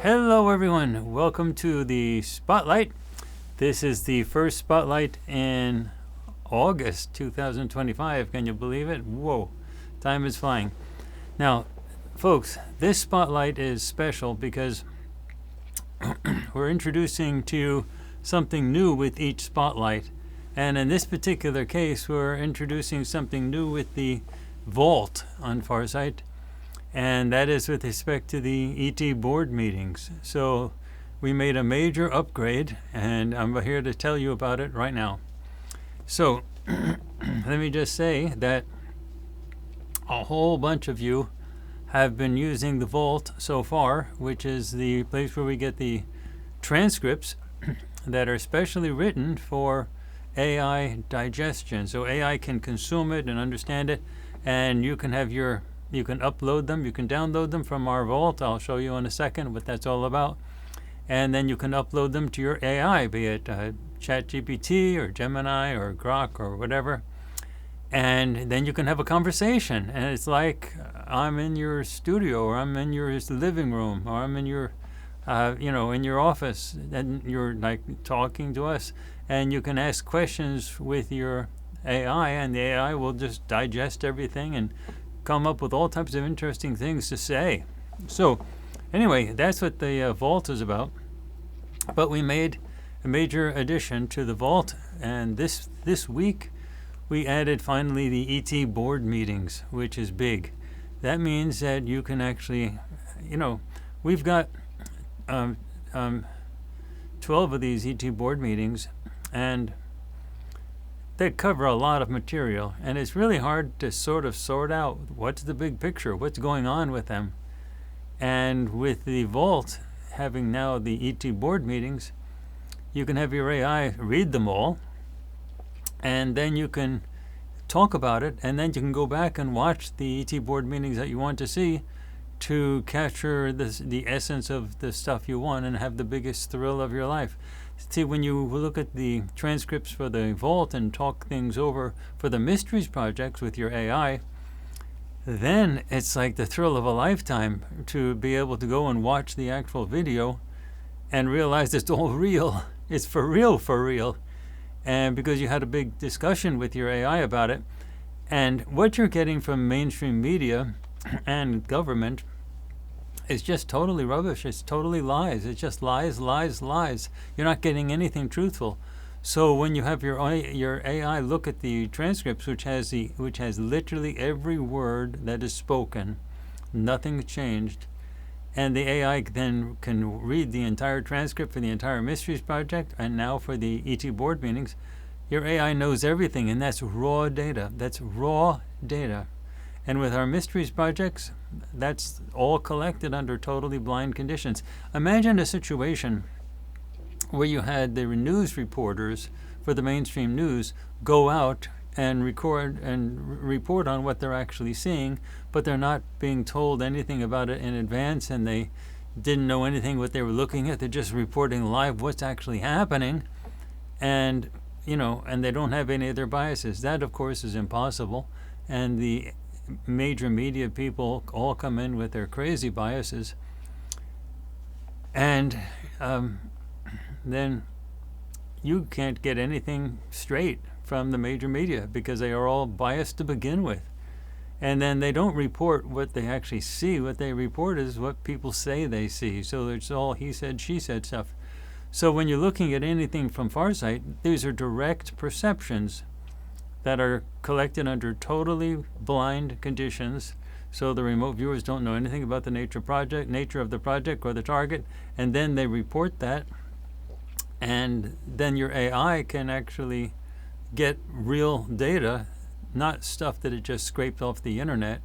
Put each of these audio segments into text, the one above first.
Hello everyone, welcome to the Spotlight. This is the first Spotlight in August 2025. Can you believe it? Whoa, time is flying. Now, folks, this Spotlight is special because we're introducing to you something new with each Spotlight. And in this particular case, we're introducing something new with the Vault on Farsight. And that is with respect to the ET board meetings. So we made a major upgrade, and I'm here to tell you about it right now. So let me just say that a whole bunch of you have been using the Vault so far, which is the place where we get the transcripts that are specially written for AI digestion. So AI can consume it and understand it, and you can have you can upload them, you can download them from our Vault. I'll show you in a second what that's all about. And then you can upload them to your AI, be it ChatGPT or Gemini or Grok or whatever. And then you can have a conversation. And it's like I'm in your studio, or I'm in your living room, or I'm in your, in your office, and you're like talking to us. And you can ask questions with your AI, and the AI will just digest everything and come up with all types of interesting things to say. So anyway, that's what the Vault is about. But we made a major addition to the Vault, and this week we added finally the ET board meetings, which is big. That means that you can actually, we've got 12 of these ET board meetings, and they cover a lot of material, and it's really hard to sort out what's the big picture, what's going on with them. And with the Vault having now the ET board meetings, you can have your AI read them all, and then you can talk about it, and then you can go back and watch the ET board meetings that you want to see to capture the essence of the stuff you want and have the biggest thrill of your life. See, when you look at the transcripts for the Vault and talk things over for the Mysteries projects with your AI, then it's like the thrill of a lifetime to be able to go and watch the actual video and realize it's all real. It's for real. And because you had a big discussion with your AI about it. And what you're getting from mainstream media and government is just totally rubbish. It's totally lies. It's just lies. You're not getting anything truthful. So when you have your AI look at the transcripts, which has literally every word that is spoken, nothing changed, and the AI then can read the entire transcript for the entire Mysteries project, and now for the ET board meetings, your AI knows everything, and that's raw data. And with our Mysteries projects, that's all collected under totally blind conditions. Imagine a situation where you had the news reporters for the mainstream news go out and record and report on what they're actually seeing, but they're not being told anything about it in advance, and they didn't know anything what they were looking at. They're just reporting live what's actually happening, and they don't have any of their biases. That, of course, is impossible, and the major media people all come in with their crazy biases, and then you can't get anything straight from the major media because they are all biased to begin with. And then they don't report what they actually see. What they report is what people say they see. So it's all he said, she said stuff. So when you're looking at anything from Farsight, these are direct perceptions that are collected under totally blind conditions. So the remote viewers don't know anything about the nature of the project or the target, and then they report that, and then your AI can actually get real data, not stuff that it just scraped off the internet,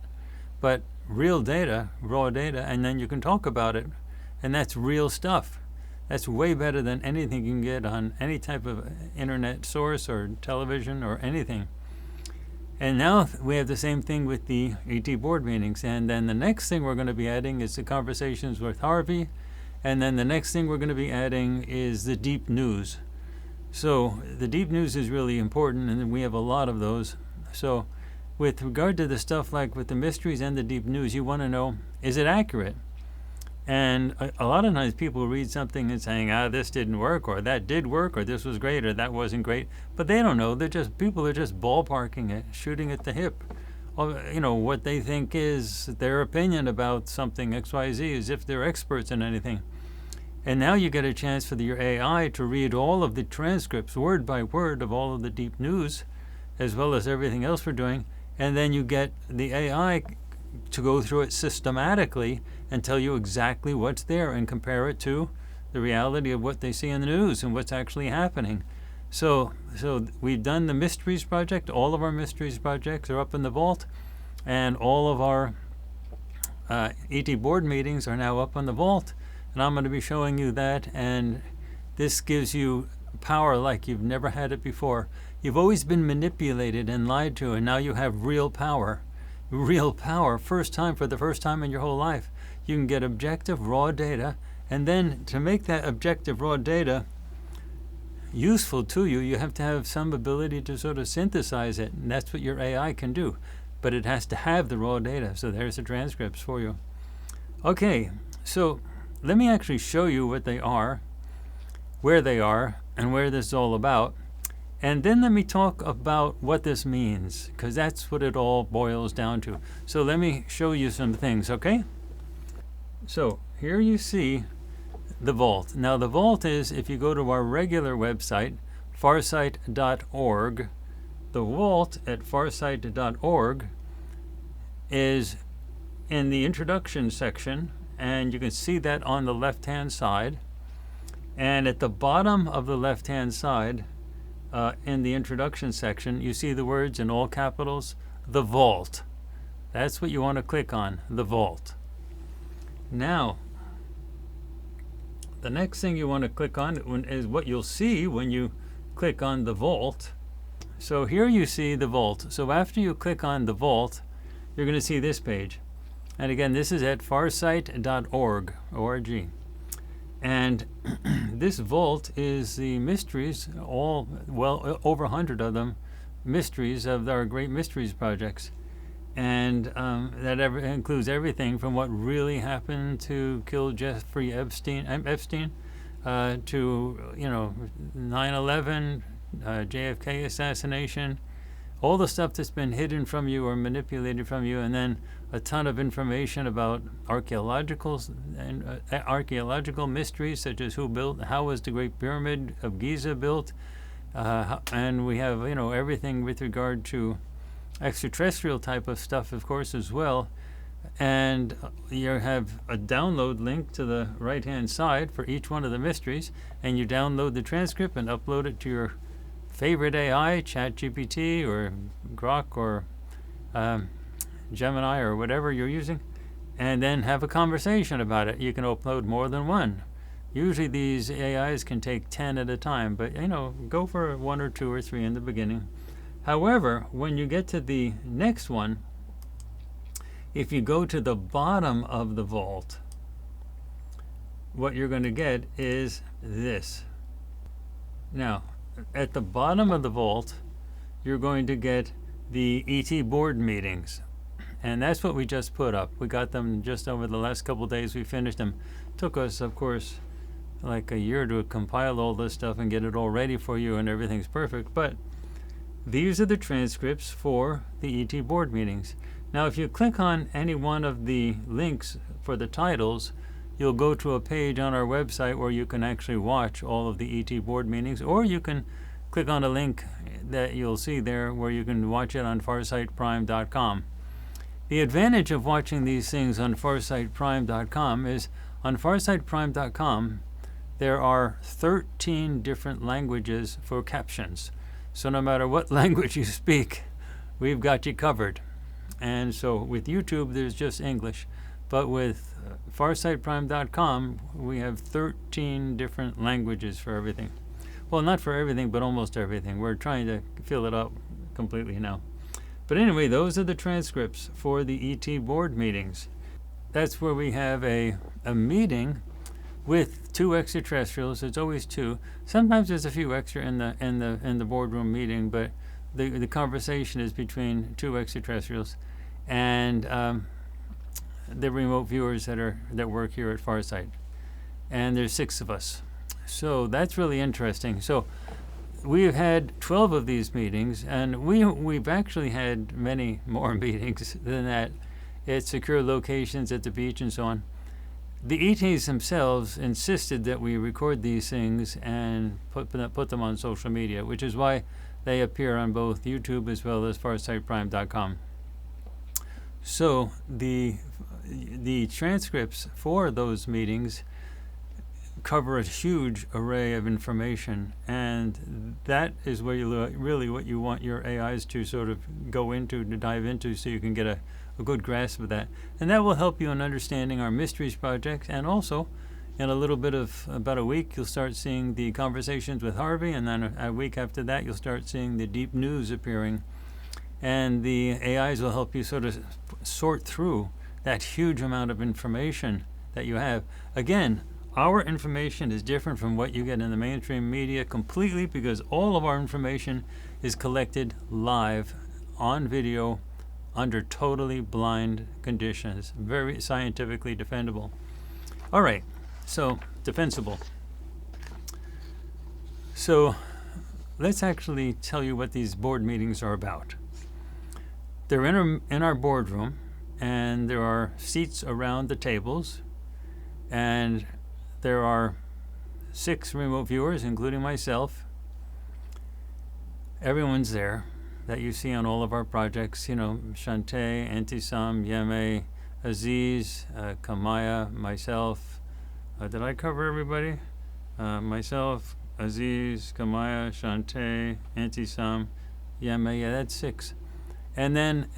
but real data, raw data, and then you can talk about it, and that's real stuff. That's way better than anything you can get on any type of internet source or television or anything. And now we have the same thing with the ET board meetings. And then the next thing we're going to be adding is the conversations with Harvey. And then the next thing we're going to be adding is the deep news. So the deep news is really important, and we have a lot of those. So with regard to the stuff like with the mysteries and the deep news, you want to know, is it accurate? And a lot of times people read something and saying, this didn't work, or that did work, or this was great, or that wasn't great. But they don't know. People are just ballparking it, shooting at the hip. What they think is their opinion about something XYZ, as if they're experts in anything. And now you get a chance for your AI to read all of the transcripts, word by word, of all of the deep news, as well as everything else we're doing. And then you get the AI to go through it systematically and tell you exactly what's there and compare it to the reality of what they see in the news and what's actually happening. So we've done the Mysteries Project. All of our Mysteries projects are up in the vault, and all of our ET board meetings are now up on the vault, and I'm going to be showing you that. And this gives you power like you've never had it before. You've always been manipulated and lied to, and now you have real power. Real power, for the first time in your whole life. You can get objective raw data, and then to make that objective raw data useful to you, you have to have some ability to sort of synthesize it, and that's what your AI can do. But it has to have the raw data. So there's the transcripts for you. Okay, so let me actually show you what they are, where they are, and where this is all about. And then let me talk about what this means, because that's what it all boils down to. So let me show you some things, okay? So here you see the vault. Now the vault is, if you go to our regular website, farsight.org, the vault at farsight.org is in the introduction section, and you can see that on the left-hand side. And at the bottom of the left-hand side, in the introduction section, you see the words in all capitals, the vault. That's what you want to click on, the vault. Now, the next thing you want to click on is what you'll see when you click on the vault. So here you see the vault. So after you click on the vault, you're going to see this page. And again, this is at farsight.org, O-R-G. And this vault is the mysteries, over 100 of them, mysteries of our great mysteries projects. And that includes everything from what really happened to kill Jeffrey Epstein, to 9/11, JFK assassination, all the stuff that's been hidden from you or manipulated from you, and then a ton of information about archaeological mysteries, such as how was the Great Pyramid of Giza built, and we have everything with regard to extraterrestrial type of stuff, of course, as well. And you have a download link to the right-hand side for each one of the mysteries, and you download the transcript and upload it to your favorite AI, ChatGPT or Grok or Gemini or whatever you're using, and then have a conversation about it. You can upload more than one. Usually these AIs can take 10 at a time, but go for 1 or 2 or 3 in the beginning. However, when you get to the next one, if you go to the bottom of the vault, what you're going to get is this. Now, at the bottom of the vault, you're going to get the ET board meetings. And that's what we just put up. We got them just over the last couple of days. We finished them. Took us, of course, like a year to compile all this stuff and get it all ready for you, and everything's perfect. But these are the transcripts for the ET board meetings. Now, if you click on any one of the links for the titles, you'll go to a page on our website where you can actually watch all of the ET board meetings, or you can click on a link that you'll see there where you can watch it on farsightprime.com. The advantage of watching these things on farsightprime.com is on farsightprime.com there are 13 different languages for captions. So no matter what language you speak, we've got you covered. And so with YouTube, there's just English. But with farsightprime.com, we have 13 different languages for everything. Well, not for everything, but almost everything. We're trying to fill it up completely now. But anyway, those are the transcripts for the ET board meetings. That's where we have a meeting with 2 extraterrestrials. It's always 2. Sometimes there's a few extra in the boardroom meeting, but the conversation is between 2 extraterrestrials, and the remote viewers that work here at Farsight. And there's 6 of us. So that's really interesting. So we've had 12 of these meetings, and we've actually had many more meetings than that at secure locations at the beach and so on. The ETs themselves insisted that we record these things and put them on social media, which is why they appear on both YouTube as well as farsightprime.com. So the transcripts for those meetings cover a huge array of information, and that is where really what you want your AIs to sort of go into, to dive into, so you can get a good grasp of that. And that will help you in understanding our mysteries project, and also in a little bit of about a week you'll start seeing the conversations with Harvey, and then a week after that you'll start seeing the deep news appearing, and the AIs will help you sort of sort through that huge amount of information that you have. Again, our information is different from what you get in the mainstream media completely, because all of our information is collected live on video under totally blind conditions, very scientifically defendable. All right, so defensible. So let's actually tell you what these board meetings are about. They're in our boardroom, and there are seats around the tables, and there are 6 remote viewers, including myself. Everyone's there that you see on all of our projects, you know, Shantae, Antisam, Yeme, Aziz, Kamaya, myself. Did I cover everybody? Myself, Aziz, Kamaya, Shantae, Antisam, Yeme. Yeah, that's 6. And then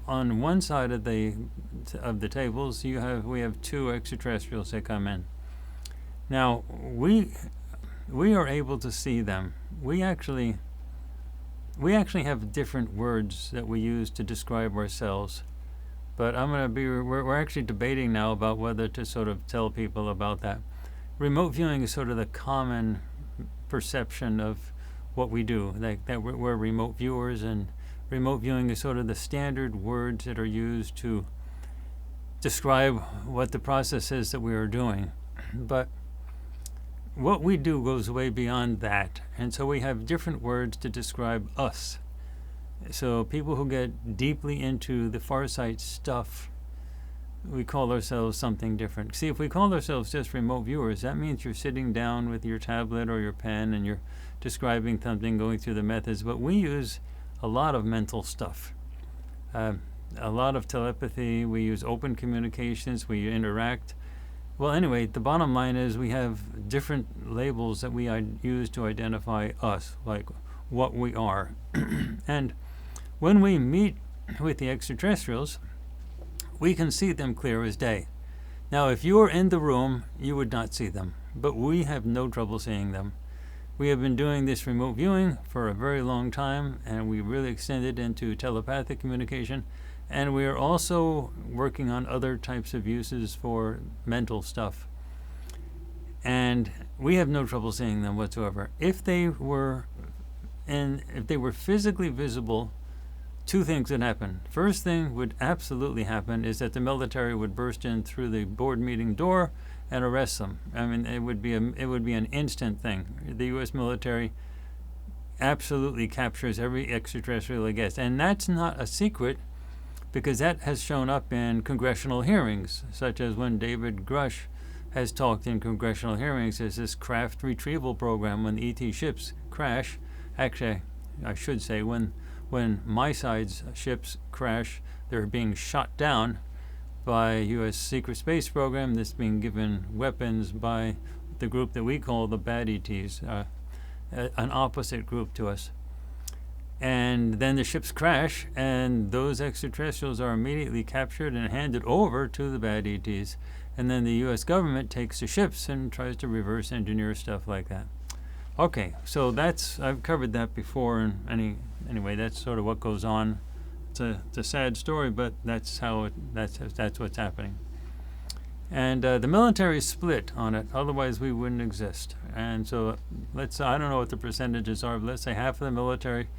on one side of the tables, we have 2 extraterrestrials that come in. Now we are able to see them. We actually have different words that we use to describe ourselves, but we're actually debating now about whether to sort of tell people about that. Remote viewing is sort of the common perception of what we do, that we're remote viewers, and remote viewing is sort of the standard words that are used to describe what the process is that we are doing. But what we do goes way beyond that, and so we have different words to describe us. So people who get deeply into the Farsight stuff, we call ourselves something different. See, if we call ourselves just remote viewers, that means you're sitting down with your tablet or your pen and you're describing something, going through the methods. But we use a lot of mental stuff, a lot of telepathy. We use open communications. We interact. Well, anyway, the bottom line is we have different labels that we use to identify us, like what we are. And when we meet with the extraterrestrials, we can see them clear as day. Now, if you were in the room, you would not see them, but we have no trouble seeing them. We have been doing this remote viewing for a very long time, and we really extended into telepathic communication. And we are also working on other types of uses for mental stuff. And we have no trouble seeing them whatsoever. If they were physically visible, 2 things would happen. First thing would absolutely happen is that the military would burst in through the board meeting door and arrest them. I mean, it would be an instant thing. The U.S. military absolutely captures every extraterrestrial it gets, and that's not a secret, because that has shown up in congressional hearings, such as when David Grush has talked in congressional hearings. There's this craft retrieval program when ET ships crash. Actually, I should say when my side's ships crash, they're being shot down by U.S. secret space program that's being given weapons by the group that we call the bad ETs, an opposite group to us. And then the ships crash, and those extraterrestrials are immediately captured and handed over to the bad ETs. And then the U.S. government takes the ships and tries to reverse engineer stuff like that. Okay, so I've covered that before, and anyway, that's sort of what goes on. It's a sad story, but that's what's happening. And the military split on it, otherwise we wouldn't exist. And so I don't know what the percentages are, but let's say half of the military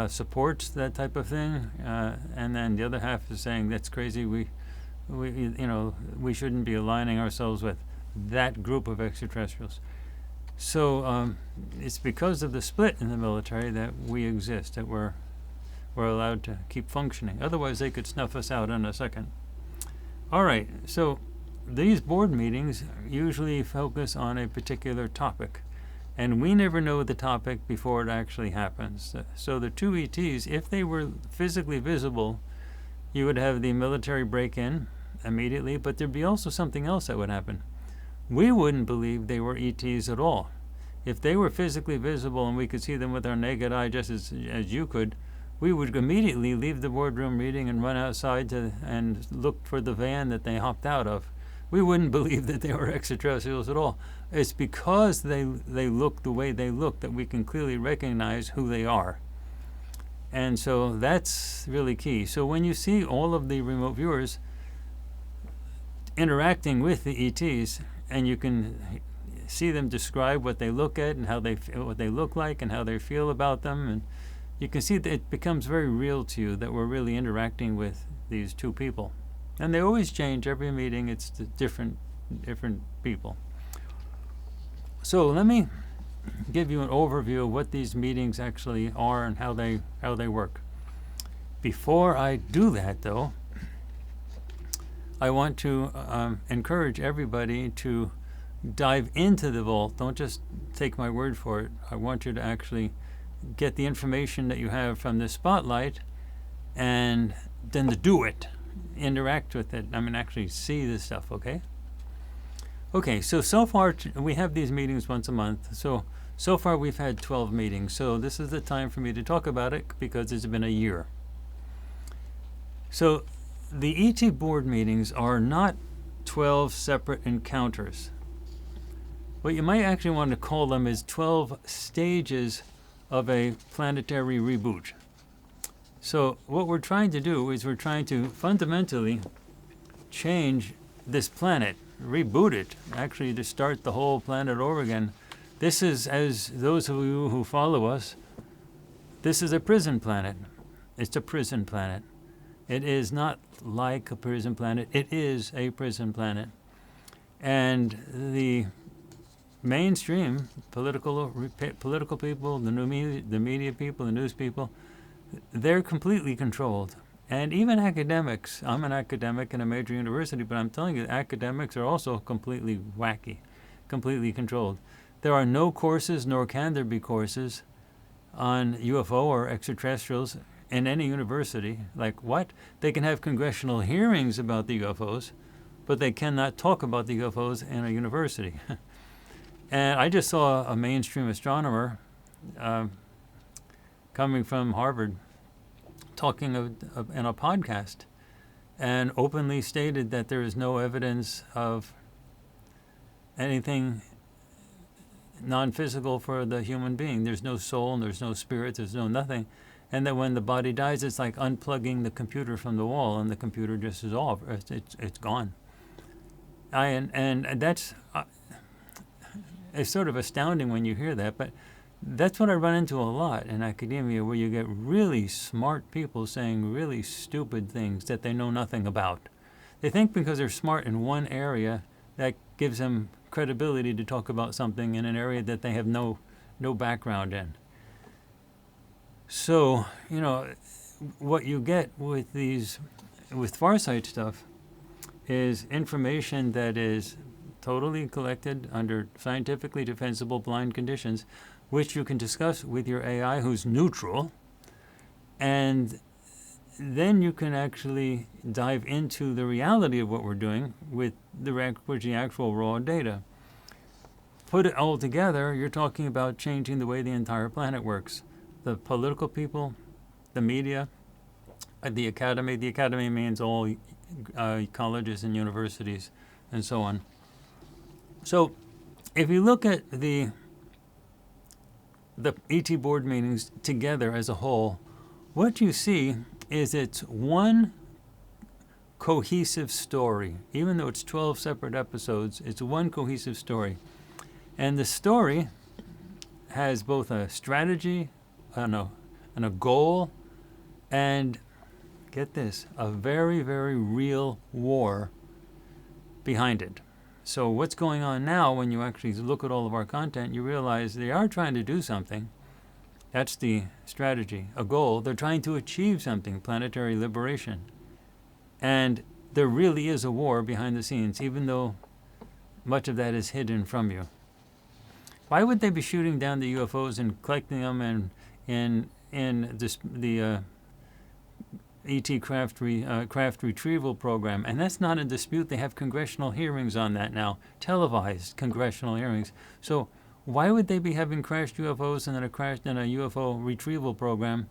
supports that type of thing, and then the other half is saying that's crazy. we shouldn't be aligning ourselves with that group of extraterrestrials. So it's because of the split in the military that we exist, that we're allowed to keep functioning. Otherwise, they could snuff us out in a second. All right, so these board meetings usually focus on a particular topic, and we never know the topic before it actually happens. So the two ETs, if they were physically visible, you would have the military break in immediately, but there'd be also something else that would happen. We wouldn't believe they were ETs at all. If they were physically visible and we could see them with our naked eye just as you could, we would immediately leave the boardroom meeting and run outside and look for the van that they hopped out of. We wouldn't believe that they were extraterrestrials at all. It's because they look the way they look that we can clearly recognize who they are. And so that's really key. So when you see all of the remote viewers interacting with the ETs, and you can see them describe what they look at and what they look like and how they feel about them, and you can see that it becomes very real to you that we're really interacting with these two people. And they always change every meeting. It's different people. So let me give you an overview of what these meetings actually are and how they work. Before I do that, though, I want to encourage everybody to dive into the vault. Don't just take my word for it. I want you to actually get the information that you have from the Spotlight and then to do it. Interact with it. Actually see this stuff, okay? Okay, so far we have these meetings once a month. So far we've had 12 meetings. So this is the time for me to talk about it because it's been a year. So the ET board meetings are not 12 separate encounters. What you might actually want to call them is 12 stages of a planetary reboot. So what we're trying to do is we're trying to fundamentally change this planet, reboot it, actually to start the whole planet over again. This is, as those of you who follow us, this is a prison planet. It's a prison planet. It is not like a prison planet. It is a prison planet. And the mainstream political people, the media people, the news people, they're completely controlled. And even academics, I'm an academic in a major university, but I'm telling you, academics are also completely wacky, completely controlled. There are no courses, nor can there be courses, on UFO or extraterrestrials in any university. Like what? They can have congressional hearings about the UFOs, but they cannot talk about the UFOs in a university. And I just saw a mainstream astronomer coming from Harvard talking in a podcast and openly stated that there is no evidence of anything non-physical for the human being. There's no soul, and there's no spirit, there's no nothing. And that when the body dies, it's like unplugging the computer from the wall, and the computer just is off. It's gone. And that's it's sort of astounding when you hear that, but that's what I run into a lot in academia, where you get really smart people saying really stupid things that they know nothing about. They think because they're smart in one area, that gives them credibility to talk about something in an area that they have no background in. So, what you get with Farsight stuff is information that is totally collected under scientifically defensible blind conditions, which you can discuss with your AI who's neutral, and then you can actually dive into the reality of what we're doing with the actual raw data. Put it all together, you're talking about changing the way the entire planet works. The political people, the media, the academy. The academy means all colleges and universities and so on. So if you look at the ET board meetings together as a whole, what you see is it's one cohesive story. Even though it's 12 separate episodes, it's one cohesive story. And the story has both a strategy and a goal and get this, a very, very real war behind it. So what's going on now, when you actually look at all of our content, you realize they are trying to do something. That's the strategy, a goal. They're trying to achieve something, planetary liberation. And there really is a war behind the scenes, even though much of that is hidden from you. Why would they be shooting down the UFOs and collecting them in the ET craft retrieval program? And that's not in dispute. They have congressional hearings on that now, televised congressional hearings. So why would they be having crashed UFOs and then a UFO retrieval program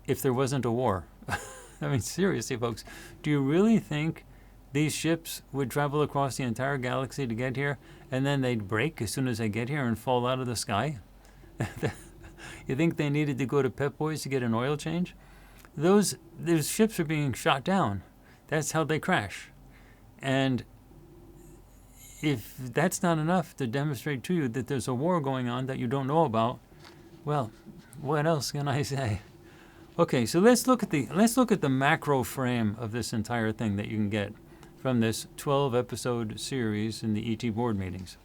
if there wasn't a war? I mean, seriously, folks, do you really think these ships would travel across the entire galaxy to get here, and then they'd break as soon as they get here and fall out of the sky? You think they needed to go to Pep Boys to get an oil change? Those ships are being shot down. That's how they crash. And if that's not enough to demonstrate to you that there's a war going on that you don't know about, well, what else can I say? Okay, so let's look at the macro frame of this entire thing that you can get from this 12-episode series in the ET board meetings.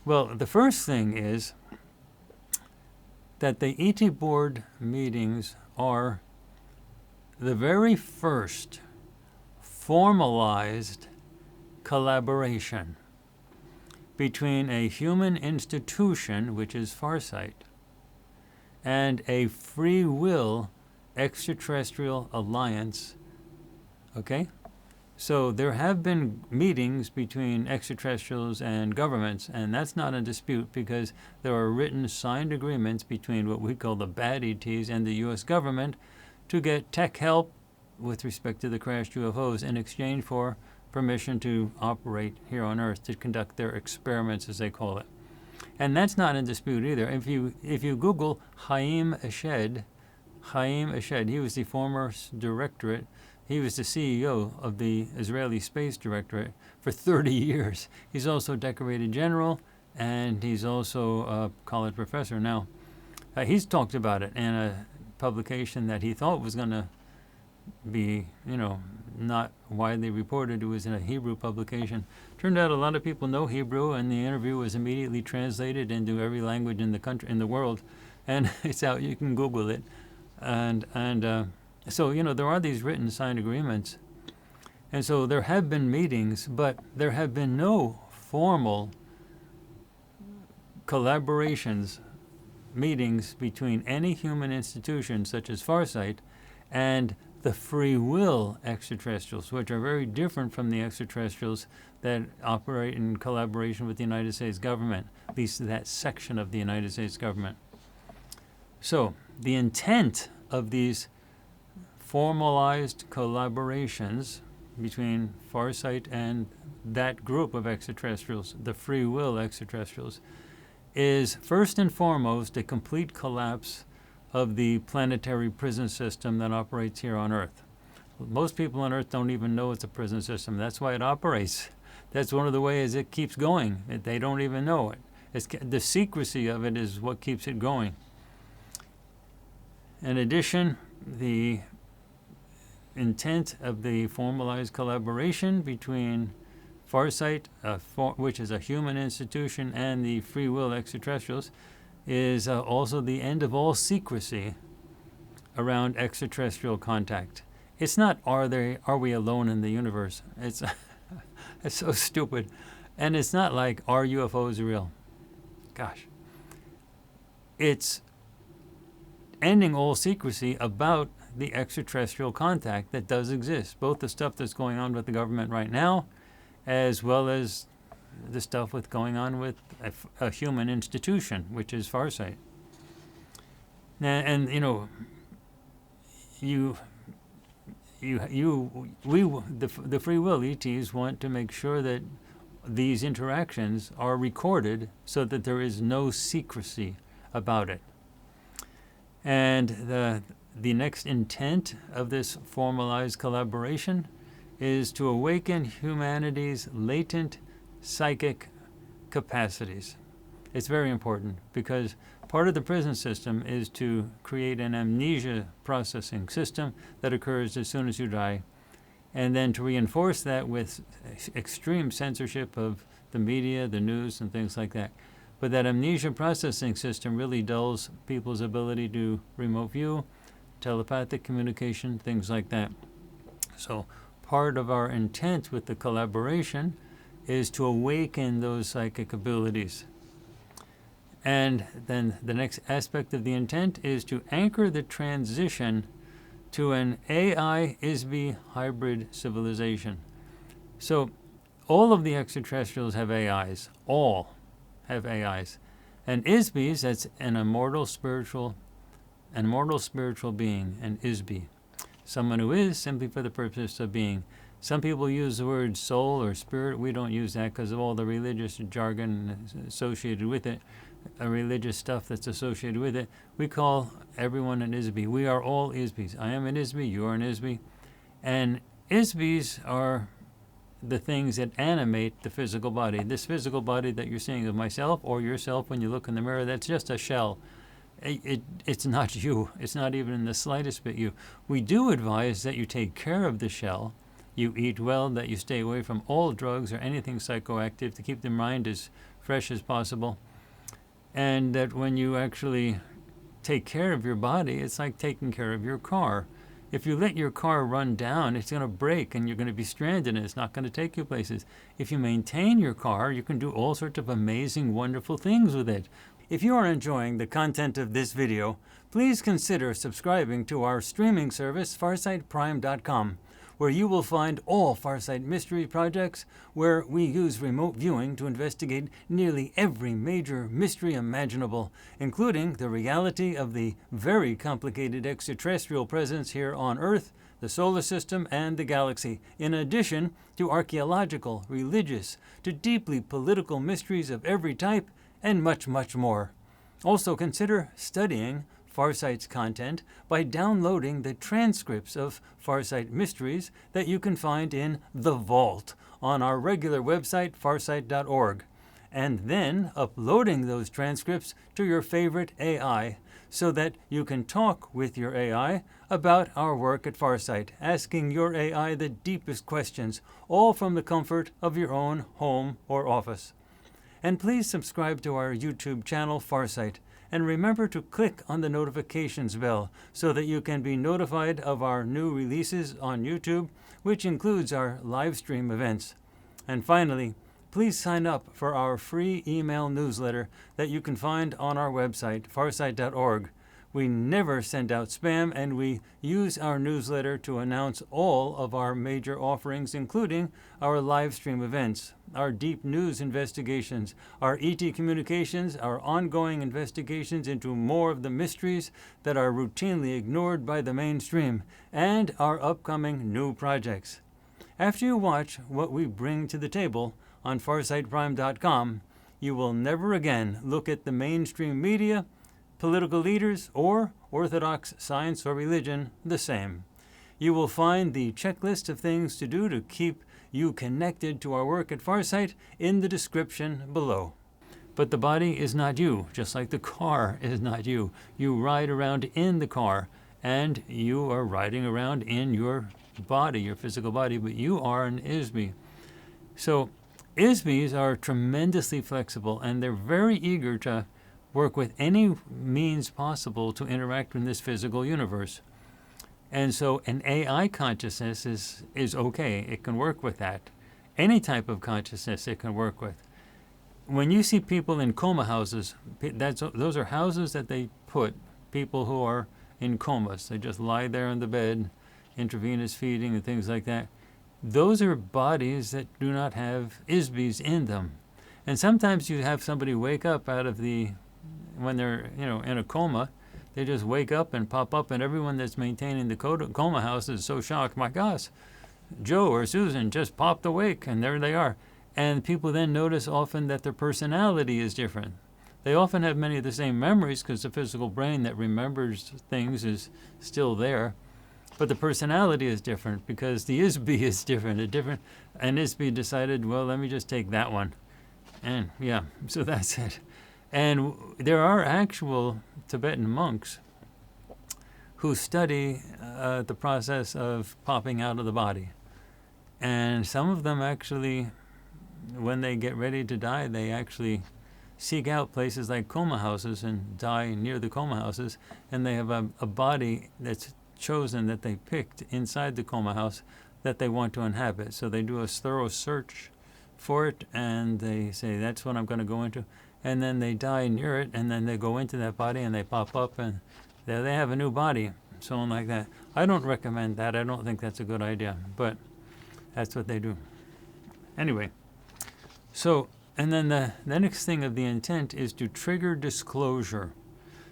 Well, the first thing is that the ET board meetings are the very first formalized collaboration between a human institution, which is Farsight, and a free will extraterrestrial alliance. Okay? So there have been meetings between extraterrestrials and governments, and that's not in dispute because there are written signed agreements between what we call the bad ETs and the U.S. government to get tech help with respect to the crashed UFOs in exchange for permission to operate here on Earth, to conduct their experiments, as they call it. And that's not in dispute either. If you Google Haim Eshed, he was the former directorate. He was the CEO of the Israeli Space Directorate for 30 years. He's also a decorated general, and he's also a college professor now. He's talked about it in a publication that he thought was going to be, not widely reported. It was in a Hebrew publication. Turned out a lot of people know Hebrew, and the interview was immediately translated into every language in the country, in the world, and it's out. You can Google it, so there are these written signed agreements, and so there have been meetings, but there have been no formal collaborations, meetings between any human institution such as Farsight and the free will extraterrestrials, which are very different from the extraterrestrials that operate in collaboration with the United States government, at least that section of the United States government. So the intent of these formalized collaborations between Farsight and that group of extraterrestrials, the free will extraterrestrials, is first and foremost a complete collapse of the planetary prison system that operates here on Earth. Most people on Earth don't even know it's a prison system. That's why it operates. That's one of the ways it keeps going. They don't even know it. The secrecy of it is what keeps it going. In addition, the intent of the formalized collaboration between Farsight, which is a human institution, and the free will extraterrestrials, is also the end of all secrecy around extraterrestrial contact. It's not are we alone in the universe? It's it's so stupid. And it's not like are UFOs real? Gosh. It's ending all secrecy about the extraterrestrial contact that does exist, both the stuff that's going on with the government right now, as well as the stuff with going on with a human institution, which is Farsight. And the free will ETs want to make sure that these interactions are recorded so that there is no secrecy about it. And the next intent of this formalized collaboration is to awaken humanity's latent psychic capacities. It's very important because part of the prison system is to create an amnesia processing system that occurs as soon as you die, and then to reinforce that with extreme censorship of the media, the news, and things like that. But that amnesia processing system really dulls people's ability to remote view, telepathic communication, things like that. So part of our intent with the collaboration is to awaken those psychic abilities. And then the next aspect of the intent is to anchor the transition to an AI ISBY hybrid civilization. So all of the extraterrestrials have AIs. All have AIs. And ISBYs, that's an immortal spiritual being, an ISBY. Someone who is simply for the purpose of being. Some people use the word soul or spirit. We don't use that because of all the religious jargon associated with it, religious stuff that's associated with it. We call everyone an ISBY. We are all ISBYs. I am an ISBY, you are an ISBY. And ISBYs are the things that animate the physical body. This physical body that you're seeing of myself or yourself when you look in the mirror, that's just a shell. It's not you. It's not even in the slightest bit you. We do advise that you take care of the shell, you eat well, that you stay away from all drugs or anything psychoactive to keep the mind as fresh as possible, and that when you actually take care of your body, it's like taking care of your car. If you let your car run down, it's going to break and you're going to be stranded and it's not going to take you places. If you maintain your car, you can do all sorts of amazing, wonderful things with it. If you are enjoying the content of this video, please consider subscribing to our streaming service, FarsightPrime.com, where you will find all Farsight mystery projects, where we use remote viewing to investigate nearly every major mystery imaginable, including the reality of the very complicated extraterrestrial presence here on Earth, the solar system, and the galaxy, in addition to archaeological, religious, to deeply political mysteries of every type, and much, much more. Also consider studying Farsight's content by downloading the transcripts of Farsight Mysteries that you can find in The Vault on our regular website, farsight.org, and then uploading those transcripts to your favorite AI so that you can talk with your AI about our work at Farsight, asking your AI the deepest questions, all from the comfort of your own home or office. And please subscribe to our YouTube channel, Farsight, and remember to click on the notifications bell so that you can be notified of our new releases on YouTube, which includes our live stream events. And finally, please sign up for our free email newsletter that you can find on our website, farsight.org. We never send out spam, and we use our newsletter to announce all of our major offerings, including our live stream events, our deep news investigations, our ET communications, our ongoing investigations into more of the mysteries that are routinely ignored by the mainstream, and our upcoming new projects. After you watch what we bring to the table on FarsightPrime.com, you will never again look at the mainstream media, political leaders, or orthodox science or religion the same. You will find the checklist of things to do to keep you connected to our work at Farsight in the description below. But the body is not you, just like the car is not you. You ride around in the car, and you are riding around in your body, your physical body, but you are an ISBY. So ISBYs are tremendously flexible, and they're very eager to work with any means possible to interact in this physical universe. And so an AI consciousness is okay. It can work with that. Any type of consciousness it can work with. When you see people in coma houses, those are houses that they put people who are in comas. They just lie there on the bed, intravenous feeding and things like that. Those are bodies that do not have ISBYs in them. And sometimes you have somebody wake up out of when they're in a coma, they just wake up and pop up, and everyone that's maintaining the coma house is so shocked. My gosh, Joe or Susan just popped awake, and there they are. And people then notice often that their personality is different. They often have many of the same memories because the physical brain that remembers things is still there. But the personality is different because the ISBY is different. An ISBY decided, well, let me just take that one. And yeah, so that's it. And there are actual Tibetan monks who study the process of popping out of the body. And some of them actually, when they get ready to die, they actually seek out places like coma houses and die near the coma houses. And they have a body that's chosen, that they picked inside the coma house, that they want to inhabit. So they do a thorough search for it, and they say, that's what I'm going to go into. And then they die near it, and then they go into that body, and they pop up, and there they have a new body, something like that. I don't recommend that. I don't think that's a good idea, but that's what they do. Anyway, so, and then the next thing of the intent is to trigger disclosure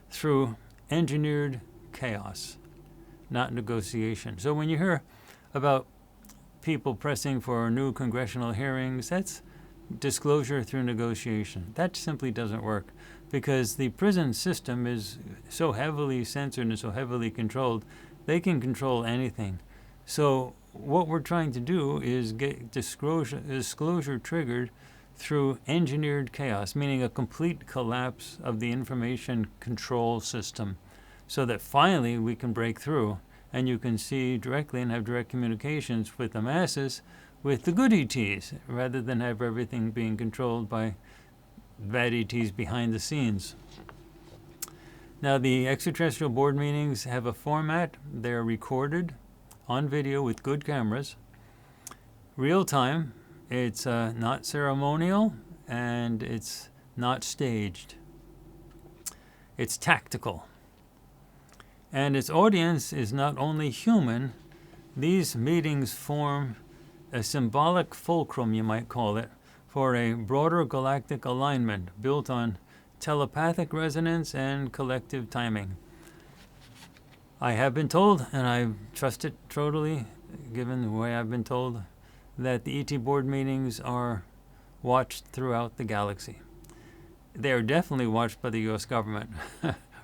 through engineered chaos, not negotiation. So when you hear about people pressing for new congressional hearings, that's disclosure through negotiation. That simply doesn't work, because the prison system is so heavily censored and so heavily controlled, they can control anything. So what we're trying to do is get disclosure triggered through engineered chaos, meaning a complete collapse of the information control system, so that finally we can break through and you can see directly and have direct communications with the masses, with the good ETs, rather than have everything being controlled by bad ETs behind the scenes. Now, the extraterrestrial board meetings have a format. They're recorded on video with good cameras, real time. It's not ceremonial, and it's not staged. It's tactical. And its audience is not only human. These meetings form a symbolic fulcrum, you might call it, for a broader galactic alignment built on telepathic resonance and collective timing. I have been told, and I trust it totally, given the way I've been told, that the ET board meetings are watched throughout the galaxy. They are definitely watched by the U.S. government,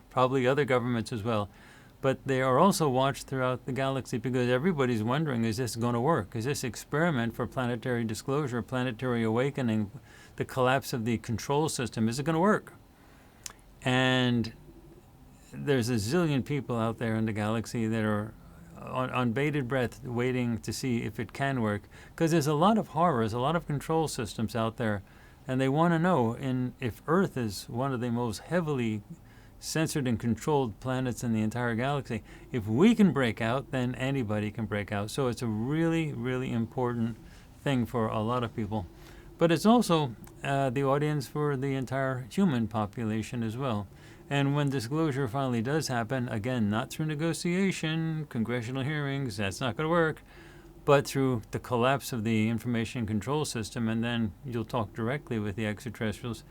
probably other governments as well. But they are also watched throughout the galaxy, because everybody's wondering, is this going to work? Is this experiment for planetary disclosure, planetary awakening, the collapse of the control system, is it going to work? And there's a zillion people out there in the galaxy that are on bated breath waiting to see if it can work, because there's a lot of horrors, a lot of control systems out there, and they want to know if Earth is one of the most heavily censored and controlled planets in the entire galaxy. If we can break out, then anybody can break out. So it's a really, really important thing for a lot of people. But it's also the audience for the entire human population as well. And when disclosure finally does happen, again, not through negotiation, congressional hearings, that's not going to work, but through the collapse of the information control system, and then you'll talk directly with the extraterrestrials,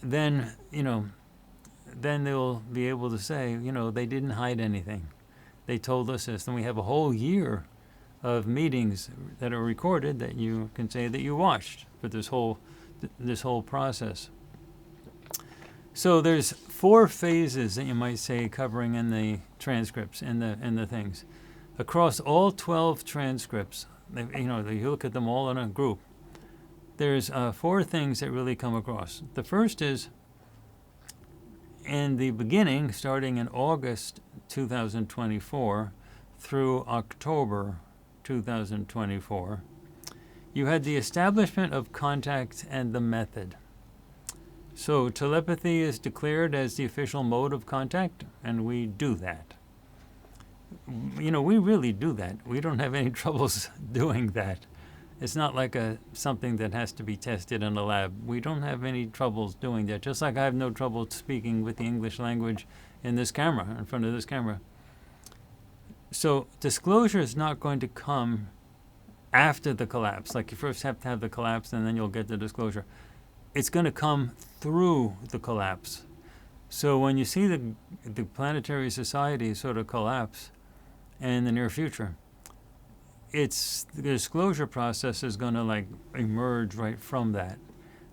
then, then they'll be able to say, they didn't hide anything. They told us this. And we have a whole year of meetings that are recorded that you can say that you watched for this whole process. So there's 4 phases that you might say covering in the transcripts, in the things. Across all 12 transcripts, you look at them all in a group, there's 4 things that really come across. The first is, in the beginning, starting in August 2024 through October 2024, you had the establishment of contact and the method. So telepathy is declared as the official mode of contact, and we do that. We really do that. We don't have any troubles doing that. It's not like something that has to be tested in a lab. We don't have any troubles doing that, just like I have no trouble speaking with the English language in this camera, in front of this camera. So disclosure is not going to come after the collapse. Like, you first have to have the collapse, and then you'll get the disclosure. It's going to come through the collapse. So when you see the planetary society sort of collapse in the near future, the disclosure process is going to emerge right from that.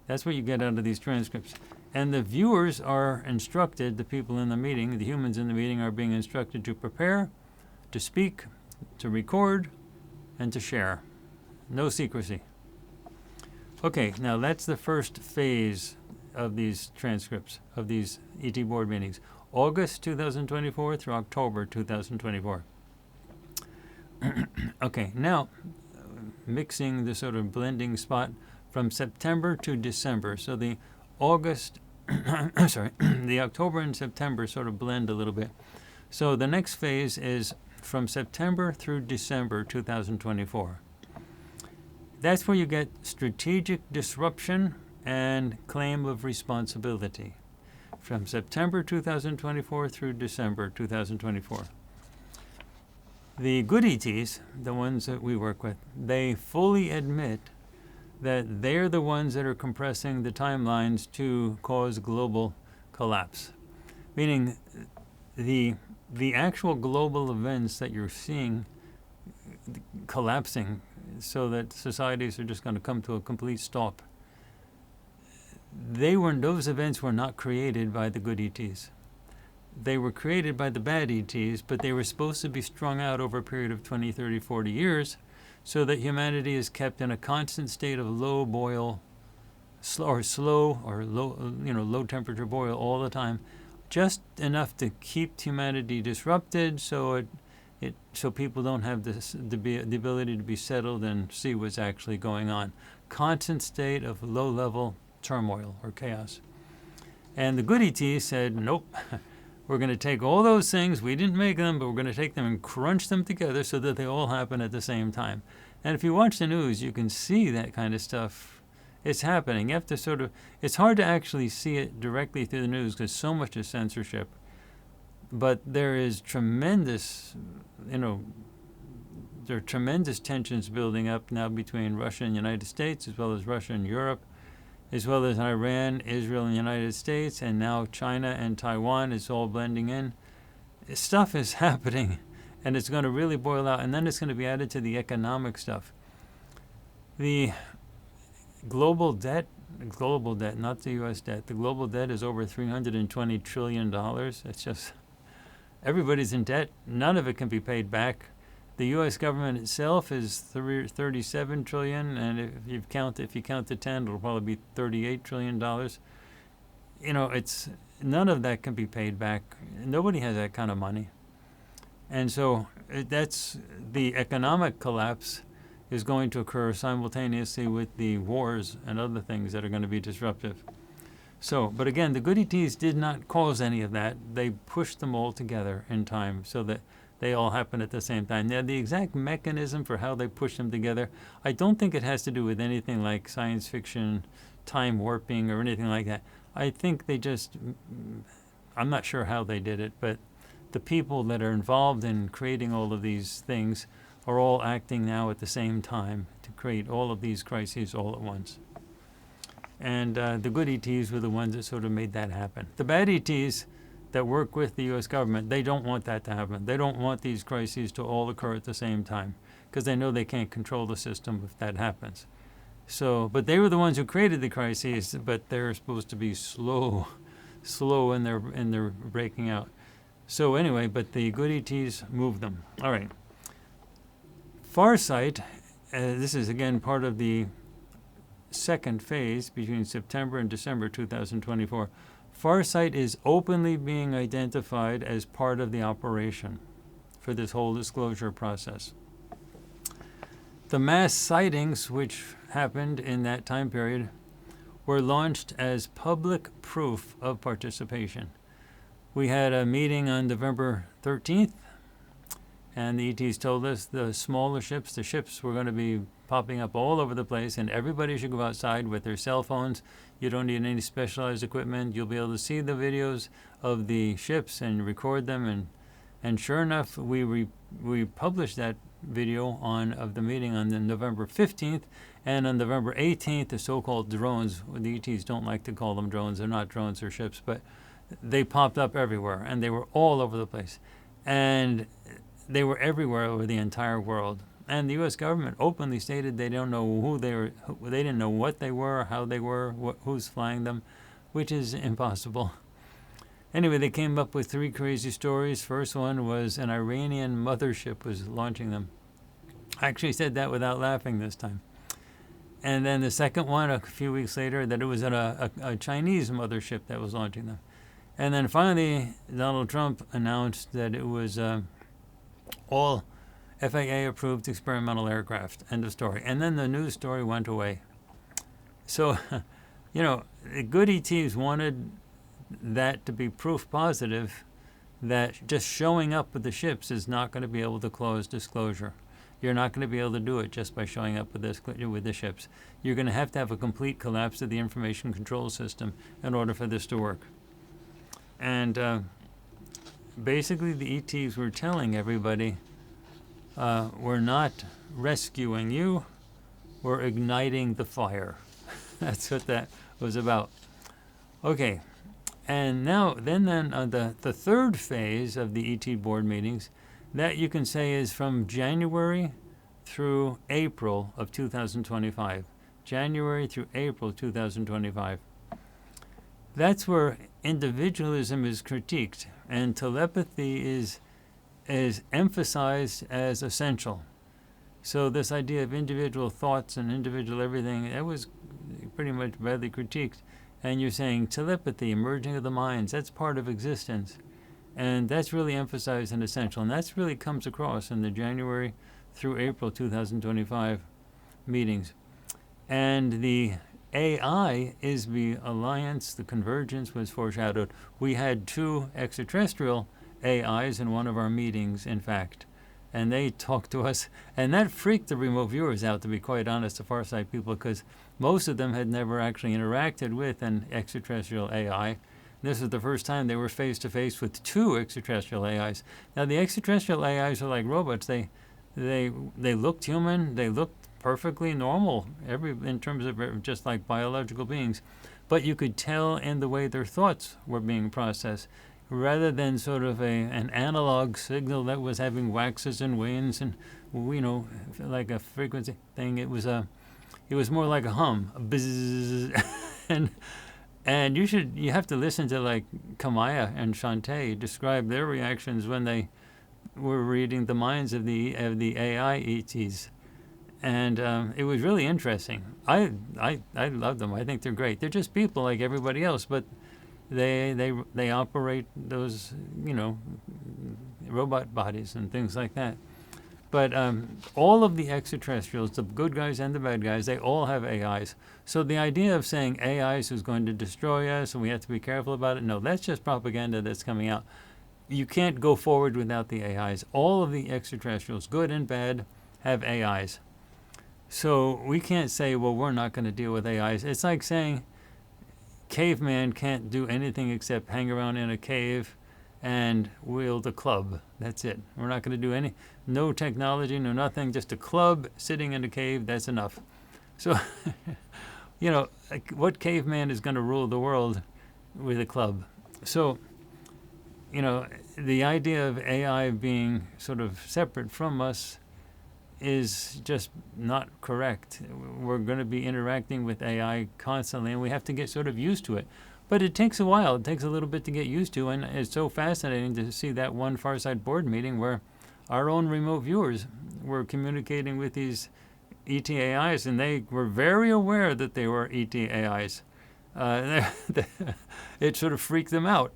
That's what you get out of these transcripts. And the viewers are instructed, the people in the meeting, the humans in the meeting, are being instructed to prepare, to speak, to record, and to share. No secrecy. Okay, now that's the first phase of these transcripts of these ET board meetings. August 2024 through October 2024. Okay, now mixing the sort of blending spot from September to December. So the August, sorry, the October and September sort of blend a little bit. So the next phase is from September through December 2024. That's where you get strategic disruption and claim of responsibility. From September 2024 through December 2024. The good ETs, the ones that we work with, they fully admit that they're the ones that are compressing the timelines to cause global collapse. Meaning the actual global events that you're seeing collapsing so that societies are just going to come to a complete stop. Those events were not created by the good ETs. They were created by the bad ETs, but they were supposed to be strung out over a period of 20, 30, 40 years so that humanity is kept in a constant state of low boil, low temperature boil all the time, just enough to keep humanity disrupted so so people don't have the ability to be settled and see what's actually going on. Constant state of low-level turmoil or chaos. And the good ETs said, nope, we're going to take all those things, we didn't make them, but we're going to take them and crunch them together so that they all happen at the same time. And if you watch the news, you can see that kind of stuff. It's happening. You have to it's hard to actually see it directly through the news because so much is censorship. But there is tremendous, there are tremendous tensions building up now between Russia and the United States, as well as Russia and Europe, as well as Iran, Israel, and the United States, and now China and Taiwan is all blending in. Stuff is happening, and it's going to really boil out, and then it's going to be added to the economic stuff. The global debt, not the U.S. debt, the global debt is over $320 trillion. It's just, everybody's in debt. None of it can be paid back. The U.S. government itself is $37 trillion, and if you count the 10, it'll probably be $38 trillion. It's none of that can be paid back. Nobody has that kind of money, and so that's the economic collapse is going to occur simultaneously with the wars and other things that are going to be disruptive. So, but again, the good ETs did not cause any of that. They pushed them all together in time so that they all happen at the same time. Now, the exact mechanism for how they push them together, I don't think it has to do with anything like science fiction, time warping, or anything like that. I think I'm not sure how they did it, but the people that are involved in creating all of these things are all acting now at the same time to create all of these crises all at once. And the good ETs were the ones that sort of made that happen. The bad ETs that work with the U.S. government, they don't want that to happen. They don't want these crises to all occur at the same time because they know they can't control the system if that happens. So, but they were the ones who created the crises, but they're supposed to be slow in their breaking out. So anyway, but the good ETs moved them. All right. Farsight, this is again part of the second phase between September and December 2024. Farsight is openly being identified as part of the operation for this whole disclosure process. The mass sightings which happened in that time period were launched as public proof of participation. We had a meeting on November 13th, and the ETs told us the smaller ships, the ships were going to be popping up all over the place, and everybody should go outside with their cell phones. You don't need any specialized equipment. You'll be able to see the videos of the ships and record them. And sure enough, we published that video of the meeting on the November 15th, and on November 18th, the so-called drones. The ETs don't like to call them drones. They're not drones, they're ships, but they popped up everywhere, and they were all over the place. And they were everywhere over the entire world. And the U.S. government openly stated they don't know who they were. They didn't know what they were, how they were, who's flying them, which is impossible. Anyway, they came up with 3 crazy stories. First one was an Iranian mothership was launching them. I actually said that without laughing this time. And then the second one, a few weeks later, that it was at a Chinese mothership that was launching them. And then finally, Donald Trump announced that it was all FAA-approved experimental aircraft. End of story. And then the news story went away. So, the good ETs wanted that to be proof positive that just showing up with the ships is not going to be able to close disclosure. You're not going to be able to do it just by showing up with the ships. You're going to have a complete collapse of the information control system in order for this to work. And basically the ETs were telling everybody, we're not rescuing you, we're igniting the fire. That's what that was about. Okay, and now then the third phase of the ET board meetings, that you can say is from January through April of 2025. January through April 2025. That's where individualism is critiqued and telepathy is emphasized as essential. So this idea of individual thoughts and individual everything, that was pretty much badly critiqued. And you're saying telepathy, merging of the minds, that's part of existence. And that's really emphasized and essential. And that's really comes across in the January through April 2025 meetings. And the AI ISBY alliance, the convergence was foreshadowed. We had 2 extraterrestrial AIs in one of our meetings, in fact. And they talked to us. And that freaked the remote viewers out, to be quite honest, the Farsight people, because most of them had never actually interacted with an extraterrestrial AI. This is the first time they were face-to-face with 2 extraterrestrial AIs. Now, the extraterrestrial AIs are like robots. They looked human. They looked perfectly normal, in terms of just like biological beings. But you could tell in the way their thoughts were being processed, rather than sort of an analog signal that was having waxes and wanes and, like a frequency thing. It was more like a hum, a buzz, and you have to listen to like Kamaya and Shantae describe their reactions when they were reading the minds of the AI ETs, and it was really interesting. I love them. I think they're great. They're just people like everybody else, but they operate those robot bodies and things like that. But all of the extraterrestrials, the good guys and the bad guys, they all have AIs. So the idea of saying AIs is going to destroy us and we have to be careful about it, no, that's just propaganda that's coming out. You can't go forward without the AIs. All of the extraterrestrials, good and bad, have AIs. So we can't say, well, we're not going to deal with AIs. It's like saying caveman can't do anything except hang around in a cave and wield a club. That's it. We're not going to do no technology, no nothing, just a club sitting in a cave, that's enough. So, what caveman is going to rule the world with a club? So, the idea of AI being sort of separate from us is just not correct. We're going to be interacting with AI constantly, and we have to get sort of used to it. But it takes a while. It takes a little bit to get used to, and it's so fascinating to see that one Farsight board meeting where our own remote viewers were communicating with these ET AIs, and they were very aware that they were ET AIs. It sort of freaked them out.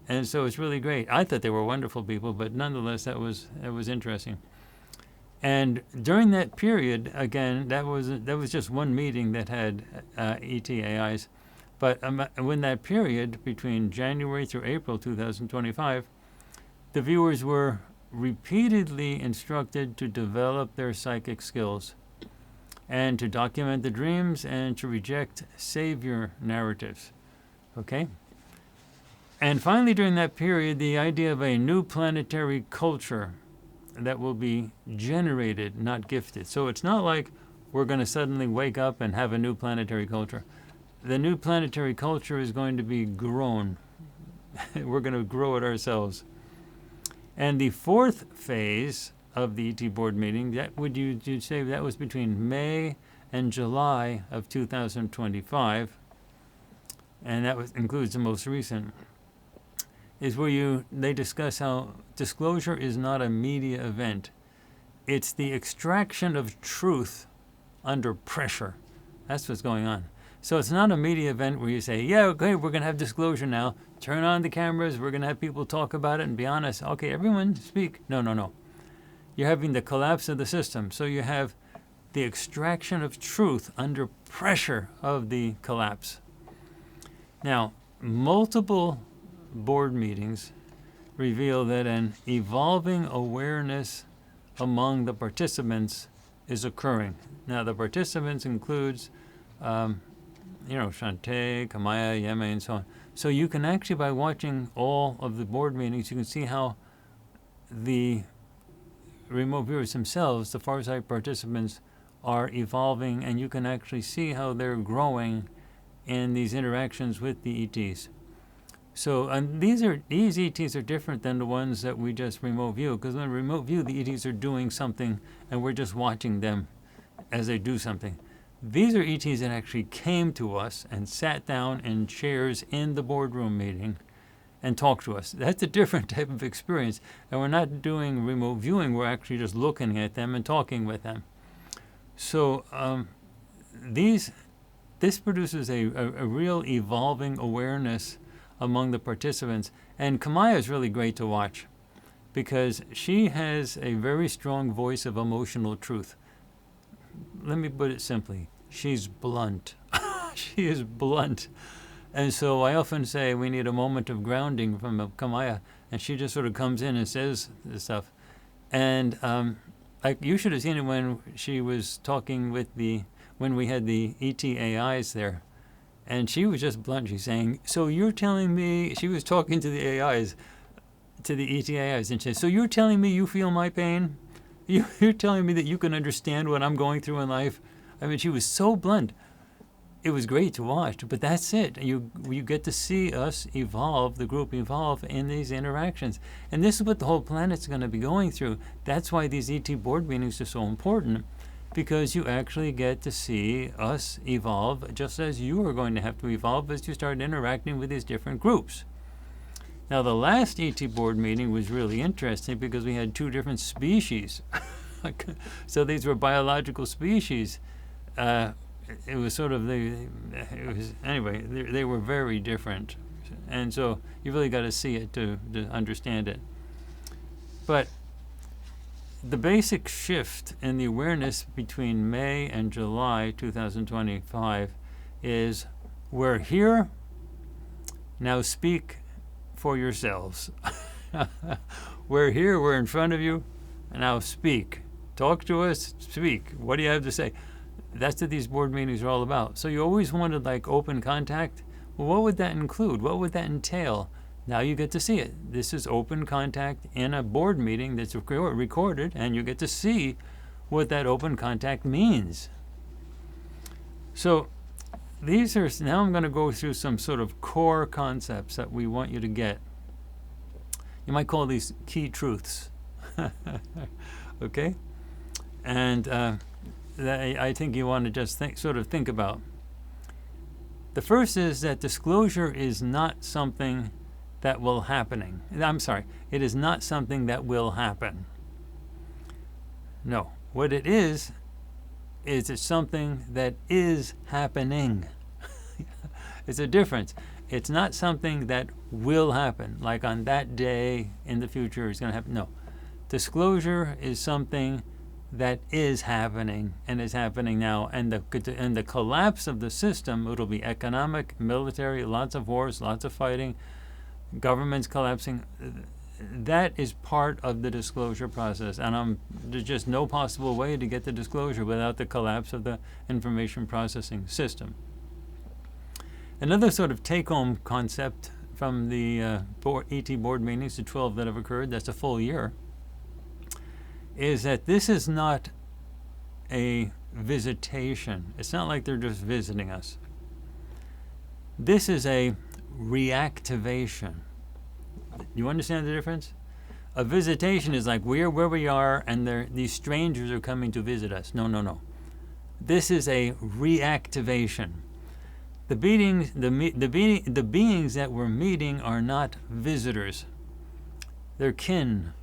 And so it's really great. I thought they were wonderful people, but nonetheless, that was interesting. And during that period, again, that was just one meeting that had ET AIs. But in that period, between January through April 2025, the viewers were repeatedly instructed to develop their psychic skills and to document the dreams and to reject savior narratives. Okay? And finally, during that period, the idea of a new planetary culture that will be generated, not gifted. So it's not like we're going to suddenly wake up and have a new planetary culture. The new planetary culture is going to be grown. We're going to grow it ourselves. And the fourth phase of the ET board meeting, you'd say that was between May and July of 2025, and that includes the most recent, is where they discuss how disclosure is not a media event. It's the extraction of truth under pressure. That's what's going on. So it's not a media event where you say, yeah, okay, we're going to have disclosure now. Turn on the cameras. We're going to have people talk about it and be honest. Okay, everyone speak. No, no, no. You're having the collapse of the system. So you have the extraction of truth under pressure of the collapse. Now, multiple board meetings reveal that an evolving awareness among the participants is occurring. Now, the participants includes, Shantae, Kamaya, Yeme, and so on. So you can actually, by watching all of the board meetings, you can see how the remote viewers themselves, the Farsight participants, are evolving, and you can actually see how they're growing in these interactions with the ETs. So these ETs are different than the ones that we just remote view, because when remote view, the ETs are doing something, and we're just watching them as they do something. These are ETs that actually came to us and sat down in chairs in the boardroom meeting and talked to us. That's a different type of experience, and we're not doing remote viewing. We're actually just looking at them and talking with them. So this produces a real evolving awareness among the participants. And Kamaya is really great to watch because she has a very strong voice of emotional truth. Let me put it simply. She's blunt. She is blunt. And so I often say we need a moment of grounding from Kamaya, and she just sort of comes in and says this stuff. And you should have seen it when she was talking with when we had the ET AIs there. And she was just blunt. She's saying, so you're telling me, she was talking to the AIs, to the ET AIs, and she said, so you're telling me you feel my pain? You're telling me that you can understand what I'm going through in life? I mean, she was so blunt. It was great to watch, but that's it. You get to see us evolve, the group evolve in these interactions. And this is what the whole planet's going to be going through. That's why these ET board meetings are so important, because you actually get to see us evolve just as you are going to have to evolve as you start interacting with these different groups. Now, the last ET board meeting was really interesting because we had two different species. So these were biological species. It was sort of, anyway, they were very different. And so you really got to see it to understand it. But the basic shift in the awareness between May and July 2025 is we're here, now speak for yourselves. We're here, we're in front of you, now speak. Talk to us, speak. What do you have to say? That's what these board meetings are all about. So you always wanted like open contact. Well, what would that include? What would that entail? Now you get to see it. This is open contact in a board meeting that's recorded, and you get to see what that open contact means. So these are, now I'm going to go through some sort of core concepts that we want you to get. You might call these key truths. Okay? And that I think you want to just think about. The first is that disclosure is not something that will happening. It is not something that will happen. No, what it is it's something that is happening. It's a difference. It's not something that will happen, like on that day in the future it's going to happen. No, disclosure is something that is happening and is happening now. And the collapse of the system, it'll be economic, military, lots of wars, lots of fighting, governments collapsing. That is part of the disclosure process, and there's just no possible way to get the disclosure without the collapse of the information processing system. Another sort of take-home concept from the ET board meetings, the 12 that have occurred, that's a full year, is that this is not a visitation. It's not like they're just visiting us. This is a reactivation. You understand the difference? A visitation is like we're where we are and these strangers are coming to visit us. No, no, no. This is a reactivation. The beings that we're meeting are not visitors. They're kin.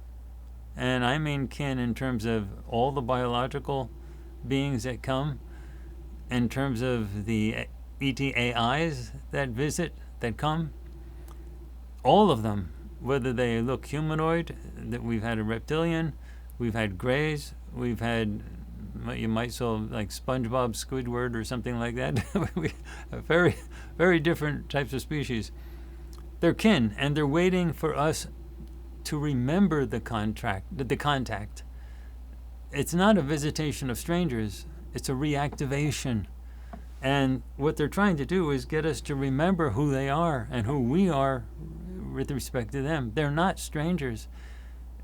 And I mean kin in terms of all the biological beings that come. in terms of the ETAIs that come, all of them, whether they look humanoid, that we've had a reptilian, we've had greys, we've had, you might saw like SpongeBob, Squidward, or something like that. Very, very different types of species. They're kin, and they're waiting for us to remember the contact. It's not a visitation of strangers, it's a reactivation. And what they're trying to do is get us to remember who they are and who we are with respect to them. They're not strangers.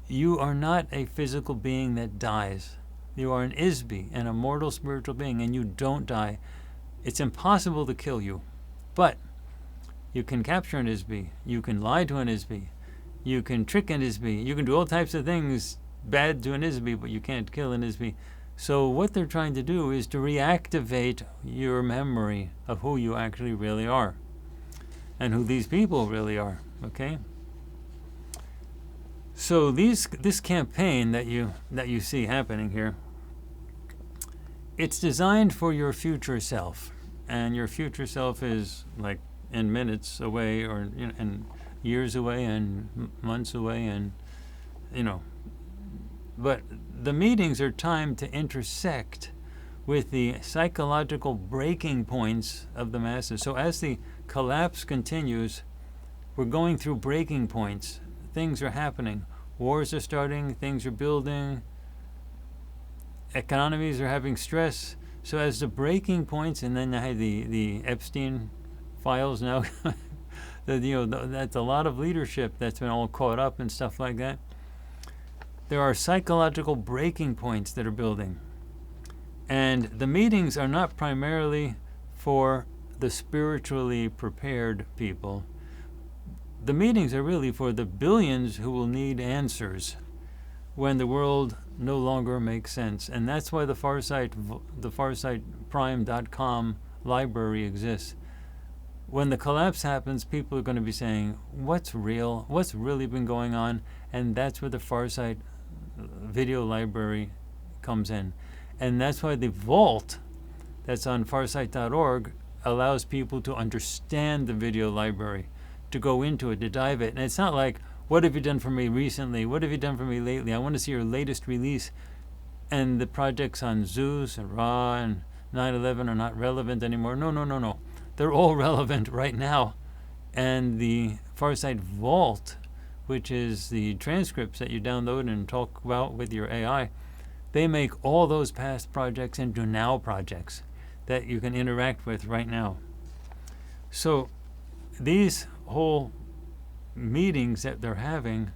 You are not a physical being that dies. You are an ISBY, an immortal spiritual being, and you don't die. It's impossible to kill you. But you can capture an ISBY. You can lie to an ISBY. You can trick an ISBY. You can do all types of things bad to an ISBY, but you can't kill an ISBY. So what they're trying to do is to reactivate your memory of who you actually really are and who these people really are, okay? So this campaign that you see happening here, it's designed for your future self, and your future self is like in minutes away, or and years away, and months away, and but the meetings are timed to intersect with the psychological breaking points of the masses. So as the collapse continues, we're going through breaking points. Things are happening. Wars are starting. Things are building. Economies are having stress. So as the breaking points, and then I had the Epstein files now, that's a lot of leadership that's been all caught up and stuff like that. There are psychological breaking points that are building. And the meetings are not primarily for the spiritually prepared people. The meetings are really for the billions who will need answers when the world no longer makes sense. And that's why the FarsightPrime.com library exists. When the collapse happens, people are going to be saying, what's real? What's really been going on? And that's where the Farsight video library comes in. And that's why the vault that's on farsight.org allows people to understand the video library, to go into it, to dive it. And it's not like, what have you done for me recently? What have you done for me lately? I want to see your latest release. And the projects on Zeus and Ra and 9/11 are not relevant anymore. No. They're all relevant right now. And the Farsight Vault, which is the transcripts that you download and talk about with your AI, they make all those past projects into now projects that you can interact with right now. So these whole meetings that they're having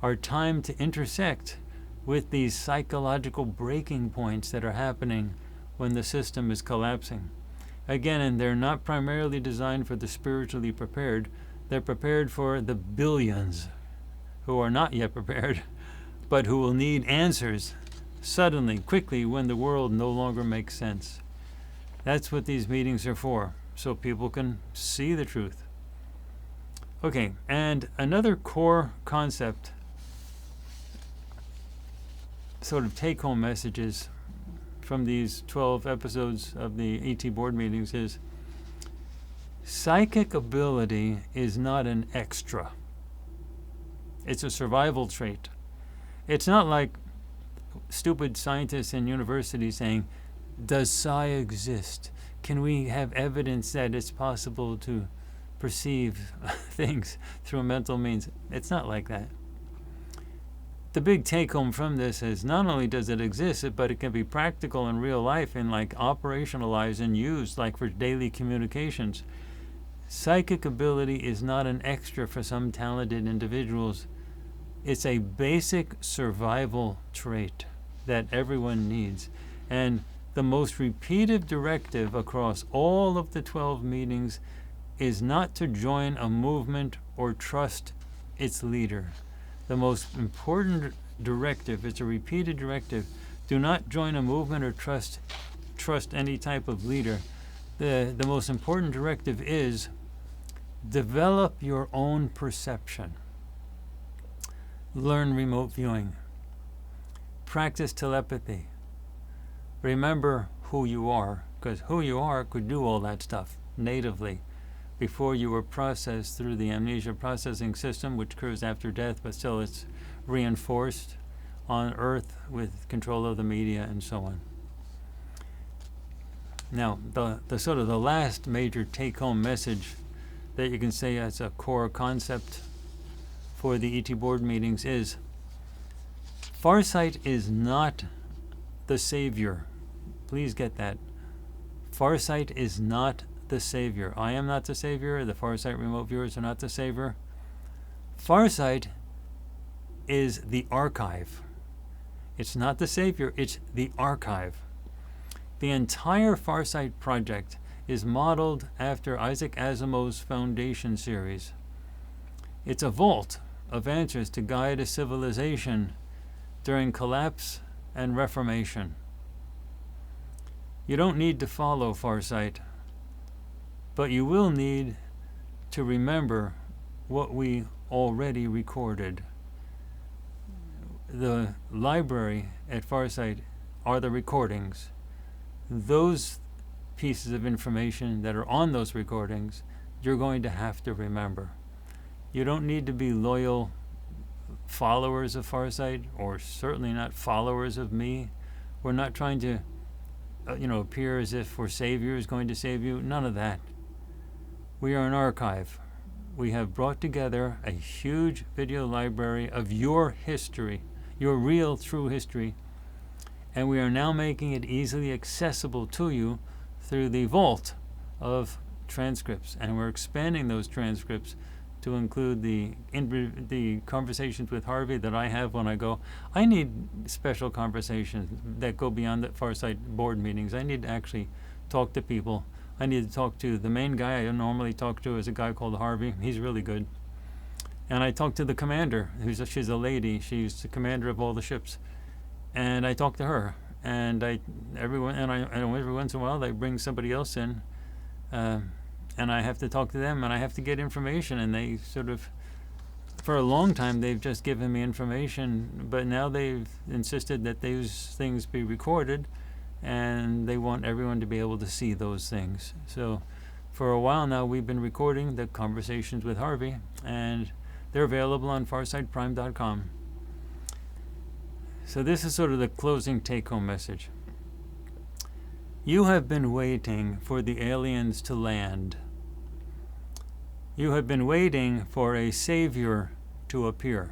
are timed to intersect with these psychological breaking points that are happening when the system is collapsing. Again, and they're not primarily designed for the spiritually prepared. They're prepared for the billions who are not yet prepared, but who will need answers suddenly, quickly, when the world no longer makes sense. That's what these meetings are for, so people can see the truth. Okay, and another core concept, sort of take-home messages from these 12 episodes of the ET board meetings, is psychic ability is not an extra. It's a survival trait. It's not like stupid scientists in universities saying, does psi exist? Can we have evidence that it's possible to perceive things through mental means? It's not like that. The big take home from this is not only does it exist, but it can be practical in real life and like operationalized and used like for daily communications. Psychic ability is not an extra for some talented individuals. It's a basic survival trait that everyone needs. And the most repeated directive across all of the 12 meetings is not to join a movement or trust its leader. The most important directive, it's a repeated directive, do not join a movement or trust any type of leader. The most important directive is develop your own perception. Learn remote viewing. Practice telepathy. Remember who you are because who you are could do all that stuff natively before you were processed through the amnesia processing system, which occurs after death, but still it's reinforced on Earth with control of the media and so on. Now, the sort of the last major take-home message that you can say as a core concept for the ET board meetings is Farsight is not the savior. Please get that. Farsight is not the savior. I am not the savior. The Farsight remote viewers are not the savior. Farsight is the archive. It's not the savior, it's the archive. The entire Farsight project is modeled after Isaac Asimov's Foundation series. It's a vault of answers to guide a civilization during collapse and reformation. You don't need to follow Farsight, but you will need to remember what we already recorded. The library at Farsight are the recordings. Those pieces of information that are on those recordings, you're going to have to remember. You don't need to be loyal followers of Farsight, or certainly not followers of me. We're not trying to appear as if we're saviors going to save you. None of that. We are an archive. We have brought together a huge video library of your history, your real, true history, and we are now making it easily accessible to you through the vault of transcripts, and we're expanding those transcripts to include the conversations with Harvey that I have when I go. I need special conversations that go beyond the Farsight board meetings. I need to actually talk to people. I need to talk to the main guy I normally talk to is a guy called Harvey. He's really good. And I talk to the commander, she's a lady. She's the commander of all the ships. And I talk to her. And every once in a while they bring somebody else in. And I have to talk to them, and I have to get information. And they sort of, for a long time, they've just given me information, but now they've insisted that those things be recorded, and they want everyone to be able to see those things. So for a while now, we've been recording the conversations with Harvey, and they're available on farsightprime.com. So this is sort of the closing take-home message. You have been waiting for the aliens to land. You have been waiting for a savior to appear.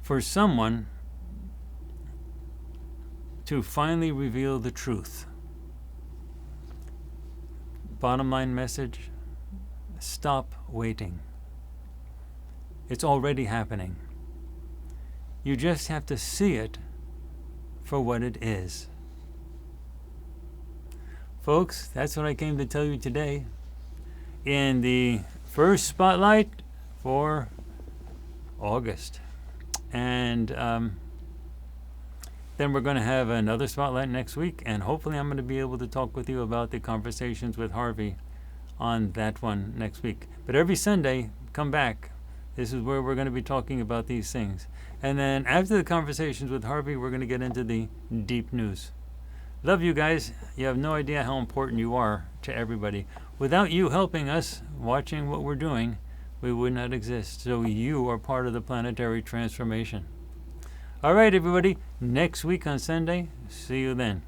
For someone to finally reveal the truth. Bottom line message, stop waiting. It's already happening. You just have to see it for what it is. Folks, that's what I came to tell you today in the first Spotlight for August. And then we're going to have another Spotlight next week, and hopefully I'm going to be able to talk with you about the conversations with Harvey on that one next week. But every Sunday, come back. This is where we're going to be talking about these things. And then after the conversations with Harvey, we're going to get into the deep news. Love you guys. You have no idea how important you are to everybody. Without you helping us, watching what we're doing, we would not exist. So you are part of the planetary transformation. All right, everybody. Next week on Sunday. See you then.